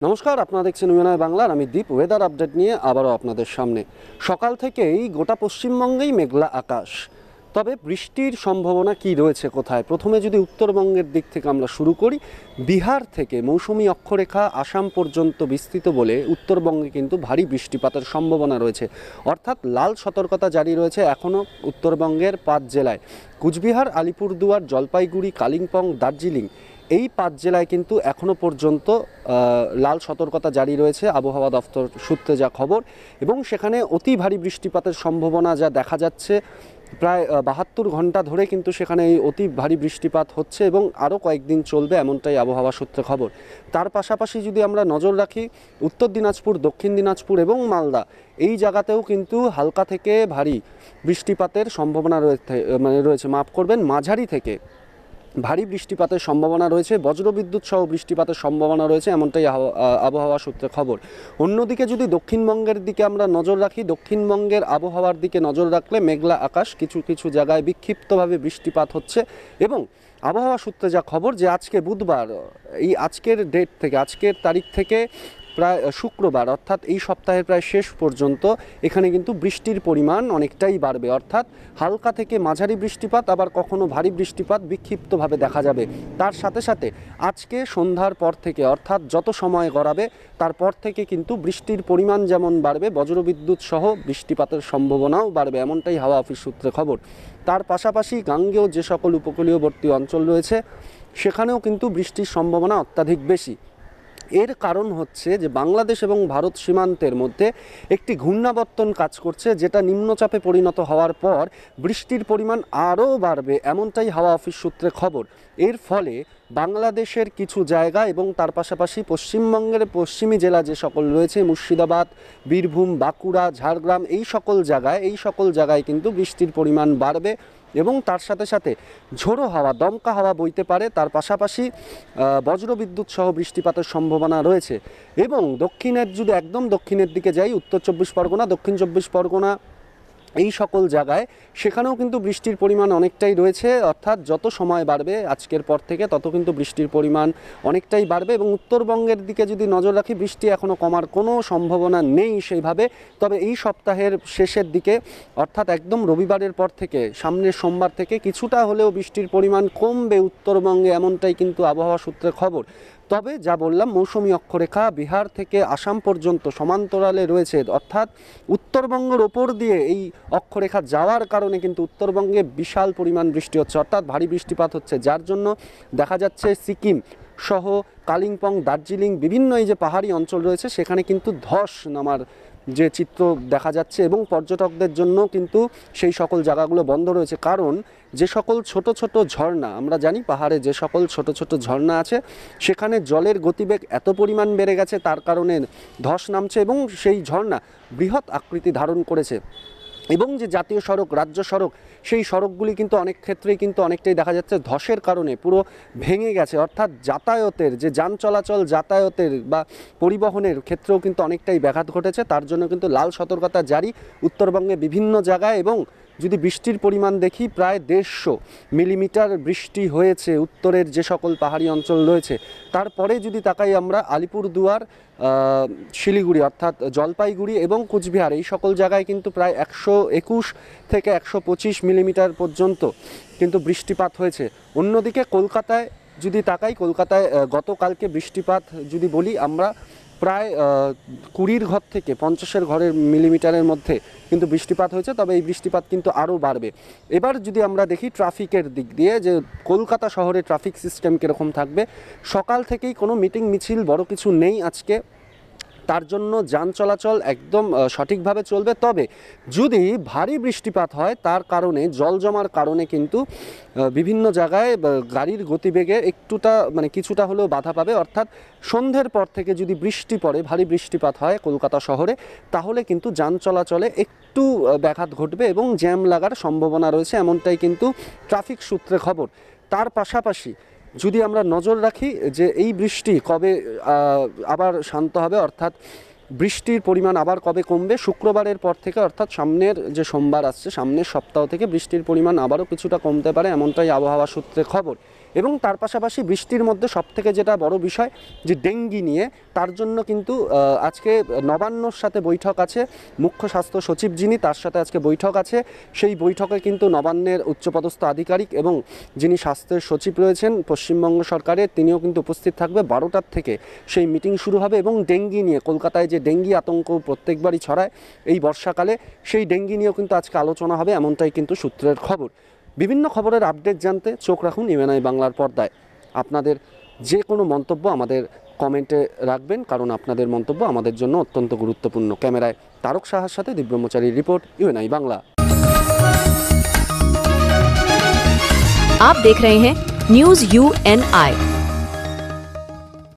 নমস্কার, আপনারা দেখছেন ইউএনআই বাংলার। আমি দীপ ওয়েদার আপডেট নিয়ে আবারও আপনাদের সামনে। সকাল থেকেই গোটা পশ্চিমবঙ্গেই মেঘলা আকাশ, তবে বৃষ্টির সম্ভাবনা কি রয়েছে কোথায়? প্রথমে যদি উত্তরবঙ্গের দিক থেকে আমরা শুরু করি, বিহার থেকে মৌসুমি অক্ষরেখা আসাম পর্যন্ত বিস্তৃত বলে উত্তরবঙ্গে কিন্তু ভারী বৃষ্টিপাতের সম্ভাবনা রয়েছে, অর্থাৎ লাল সতর্কতা জারি রয়েছে এখনও উত্তরবঙ্গের 5 জেলায়। কুচবিহার, আলিপুরদুয়ার, জলপাইগুড়ি, কালিম্পং, দার্জিলিং, এই 5 জেলায় কিন্তু এখনও পর্যন্ত লাল সতর্কতা জারি রয়েছে আবহাওয়া দফতর সূত্রে যা খবর, এবং সেখানে অতি ভারী বৃষ্টিপাতের সম্ভাবনা যা দেখা যাচ্ছে। প্রায় 72 ঘন্টা ধরে কিন্তু সেখানে এই অতি ভারী বৃষ্টিপাত হচ্ছে এবং আরও কয়েকদিন চলবে, এমনটাই আবহাওয়া সূত্রে খবর। তার পাশাপাশি যদি আমরা নজর রাখি, উত্তর দিনাজপুর, দক্ষিণ দিনাজপুর এবং মালদা, এই জায়গাতেও কিন্তু হালকা থেকে ভারী বৃষ্টিপাতের সম্ভাবনা রয়েছে, মাফ করবেন, মাঝারি থেকে ভারী বৃষ্টিপাতের সম্ভাবনা রয়েছে। বজ্রবিদ্যুৎ সহ বৃষ্টিপাতের সম্ভাবনা রয়েছে, এমনটাই আবহাওয়া সূত্রে খবর। অন্যদিকে যদি দক্ষিণবঙ্গের দিকে আমরা নজর রাখি, দক্ষিণবঙ্গের আবহাওয়ার দিকে নজর রাখলে মেঘলা আকাশ, কিছু কিছু জায়গায় বিক্ষিপ্তভাবে বৃষ্টিপাত হচ্ছে। এবং আবহাওয়া সূত্রে যা খবর যে আজকে বুধবার, এই আজকের ডেট থেকে, আজকের তারিখ থেকে প্রায় শুক্রবার, অর্থাৎ এই সপ্তাহের প্রায় শেষ পর্যন্ত এখানে কিন্তু বৃষ্টির পরিমাণ অনেকটাই বাড়বে, অর্থাৎ হালকা থেকে মাঝারি বৃষ্টিপাত, আবার কখনো ভারী বৃষ্টিপাত বিক্ষিপ্তভাবে দেখা যাবে। তার সাথে সাথে আজকে সন্ধ্যার পর থেকে, অর্থাৎ যত সময় গড়াবে তারপর থেকে কিন্তু বৃষ্টির পরিমাণ যেমন বাড়বে, বজ্রবিদ্যুৎ সহ বৃষ্টিপাতের সম্ভাবনাও বাড়বে, এমনটাই হাওয়া অফিস সূত্রে খবর। তার পাশাপাশি গাঙ্গেয় যে সকল উপকূলীয়বর্তী অঞ্চল রয়েছে সেখানেও কিন্তু বৃষ্টির সম্ভাবনা অত্যাধিক বেশি। এর কারণ হচ্ছে যে বাংলাদেশ এবং ভারত সীমান্তের মধ্যে একটি ঘূর্ণাবর্তন কাজ করছে, যেটা নিম্নচাপে পরিণত হওয়ার পর বৃষ্টির পরিমাণ আরও বাড়বে, এমনটাই হাওয়া অফিস সূত্রে খবর। এর ফলে বাংলাদেশের কিছু জায়গা এবং তার পাশাপাশি পশ্চিমবঙ্গের পশ্চিমী জেলা যে সকল রয়েছে, মুর্শিদাবাদ, বীরভূম, বাঁকুড়া, ঝাড়গ্রাম, এই সকল জায়গায় কিন্তু বৃষ্টির পরিমাণ বাড়বে এবং তার সাথে সাথে ঝোড়ো হাওয়া, দমকা হাওয়া বইতে পারে। তার পাশাপাশি বজ্রবিদ্যুৎ সহ বৃষ্টিপাতের সম্ভাবনা রয়েছে। এবং দক্ষিণের, যদি একদম দক্ষিণের দিকে যাই, উত্তর 24 পরগনা, দক্ষিণ 24 পরগনা, এই সকল জায়গায় সেখানেও কিন্তু বৃষ্টির পরিমাণ অনেকটাই রয়েছে, অর্থাৎ যত সময় বাড়বে আজকের পর থেকে তত কিন্তু বৃষ্টির পরিমাণ অনেকটাই বাড়বে। এবং উত্তরবঙ্গের দিকে যদি নজর রাখি, বৃষ্টি এখনও কমার কোনো সম্ভাবনা নেই সেইভাবে, তবে এই সপ্তাহের শেষের দিকে, অর্থাৎ একদম রবিবারের পর থেকে সামনের সোমবার থেকে কিছুটা হলেও বৃষ্টির পরিমাণ কমবে উত্তরবঙ্গে, এমনটাই কিন্তু আবহাওয়া সূত্রে খবর। তবে যা বললাম, মৌসুমি অক্ষরেখা বিহার থেকে আসাম পর্যন্ত সমান্তরালে রয়েছে, অর্থাৎ উত্তরবঙ্গের ওপর দিয়ে এই অক্ষরেখা যাওয়ার কারণে কিন্তু উত্তরবঙ্গে বিশাল পরিমাণ বৃষ্টি হচ্ছে, অর্থাৎ ভারী বৃষ্টিপাত হচ্ছে, যার জন্য দেখা যাচ্ছে সিকিম সহ কালিম্পং, দার্জিলিং, বিভিন্ন এই যে পাহাড়ি অঞ্চল রয়েছে সেখানে কিন্তু ধস নামার যে চিত্র দেখা যাচ্ছে। এবং পর্যটকদের জন্য কিন্তু সেই সকল জায়গাগুলো বন্ধ রয়েছে, কারণ যে সকল ছোট ছোট ঝর্ণা, আমরা জানি পাহাড়ে যে সকল ছোট ছোট ঝর্ণা আছে সেখানে জলের গতিবেগ এত পরিমাণ বেড়ে গেছে, তার কারণে ধস নামছে এবং সেই ঝর্ণা বৃহৎ আকৃতি ধারণ করেছে। এবং যে জাতীয় সড়ক, রাজ্য সড়ক, সেই সড়কগুলি কিন্তু অনেক ক্ষেত্রেই কিন্তু অনেকটাই দেখা যাচ্ছে ধসের কারণে পুরো ভেঙে গেছে, অর্থাৎ যাতায়াতের যে যান চলাচল, যাতায়াতের বা পরিবহনের ক্ষেত্রেও কিন্তু অনেকটাই ব্যাঘাত ঘটেছে। তার জন্য কিন্তু লাল সতর্কতা জারি উত্তরবঙ্গে বিভিন্ন জায়গায়। এবং যদি বৃষ্টির পরিমাণ দেখি, প্রায় 150 মিলিমিটার বৃষ্টি হয়েছে উত্তরের যে সকল পাহাড়ি অঞ্চল রয়েছে। তারপরে যদি তাকাই আমরা, আলিপুরদুয়ার, শিলিগুড়ি অর্থাৎ জলপাইগুড়ি এবং কুচবিহার, এই সকল জায়গায় কিন্তু প্রায় 121 থেকে 125 মিলিমিটার পর্যন্ত কিন্তু বৃষ্টিপাত হয়েছে। অন্যদিকে কলকাতায় যদি তাকাই, কলকাতায় গতকালকে বৃষ্টিপাত যদি বলি আমরা, প্রায় 20 ঘর থেকে 50 ঘরের মিলিমিটারের মধ্যে কিন্তু বৃষ্টিপাত হয়েছে, তবে এই বৃষ্টিপাত কিন্তু আরও বাড়বে। এবার যদি আমরা দেখি ট্রাফিকের দিক দিয়ে, যে কলকাতা শহরে ট্রাফিক সিস্টেম কীরকম থাকবে, সকাল থেকেই কোনো মিটিং মিছিল বড় কিছু নেই আজকে, তার জন্য যান চলাচল একদম সঠিকভাবে চলবে। তবে যদি ভারী বৃষ্টিপাত হয়, তার কারণে জল জমার কারণে কিন্তু বিভিন্ন জায়গায় গাড়ির গতিবেগে কিছুটা হলেও বাধা পাবে, অর্থাৎ সন্ধ্যের পর থেকে যদি বৃষ্টি পড়ে, ভারী বৃষ্টিপাত হয় কলকাতা শহরে, তাহলে কিন্তু যান চলাচলে একটু ব্যাঘাত ঘটবে এবং জ্যাম লাগার সম্ভাবনা রয়েছে, এমনটাই কিন্তু ট্রাফিক সূত্রে খবর। তার পাশাপাশি যদি আমরা নজর রাখি যে এই বৃষ্টি কবে আবার শান্ত হবে, অর্থাৎ বৃষ্টির পরিমাণ আবার কবে কমবে, শুক্রবারের পর থেকে, অর্থাৎ সামনের যে সোমবার আসছে, সামনের সপ্তাহ থেকে বৃষ্টির পরিমাণ আবারও কিছুটা কমতে পারে, এমনটাই আবহাওয়া সূত্রে খবর। এবং তার পাশাপাশি বৃষ্টির মধ্যে সবথেকে যেটা বড় বিষয় যে ডেঙ্গি নিয়ে, তার জন্য কিন্তু আজকে নবান্নর সাথে বৈঠক আছে, মুখ্য স্বাস্থ্য সচিব যিনি তার সাথে আজকে বৈঠক আছে। সেই বৈঠকে কিন্তু নবান্নের উচ্চপদস্থ আধিকারিক এবং যিনি স্বাস্থ্যের সচিব রয়েছেন পশ্চিমবঙ্গ সরকারের, তিনিও কিন্তু উপস্থিত থাকবে। 12টার থেকে সেই মিটিং শুরু হবে এবং ডেঙ্গি নিয়ে, কলকাতায় যে ডেঙ্গি আতঙ্ক প্রত্যেকবারই ছড়ায় এই বর্ষাকালে, সেই ডেঙ্গি নিয়েও কিন্তু আজকে আলোচনা হবে, এমনটাই কিন্তু সূত্রের খবর। বিভিন্ন খবরের আপডেট জানতে চোখ রাখুন ইউএনআই বাংলার পর্দায়। আপনাদের যে কোনো মন্তব্য আমাদের কমেন্টে রাখবেন, কারণ আপনাদের মন্তব্য আমাদের জন্য অত্যন্ত গুরুত্বপূর্ণ। ক্যামেরায় তারক সাহার সাথে দিব্যব্রহ্মচারীর রিপোর্ট, ইউএনআই বাংলা। आप देख रहे हैं न्यूज UNI।